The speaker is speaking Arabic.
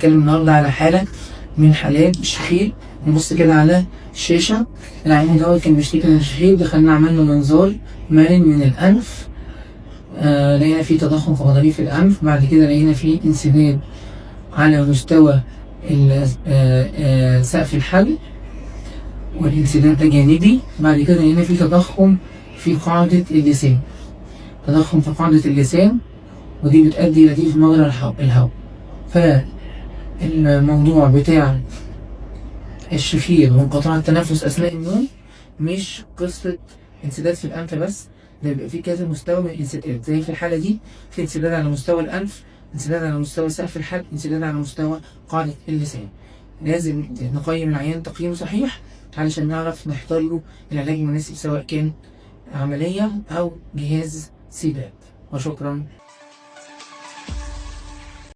هنتكلم النهارده على حالة من حالات الشخير. نبص كده على الشاشة. العيان دوت كان بيشتكي من الشخير، دخلنا عملنا منظار مرن من الأنف. لقينا فيه تضخم في غضاريف الأنف. بعد كده لقينا فيه انسداد على مستوى سقف الحلق، والانسداد ده جانبي. بعد كده لقينا فيه تضخم في قاعدة اللسان، تضخم في قاعدة اللسان، ودي بتؤدي إلى ضيق مجرى الهواء. فالموضوع بتاع الشخير وانقطاع التنفس أثناء النوم مش قصة انسداد في الأنف بس، ده بيبقى فيه كذا مستوى من الانسداد. زي في الحالة دي في انسداد على مستوى الأنف، انسداد على مستوى سقف الحلق، انسداد على مستوى قاعدة اللسان. لازم نقيم العيان تقييم صحيح علشان نعرف نختار له العلاج المناسب، سواء كان عملية أو جهاز سيباب. وشكرا.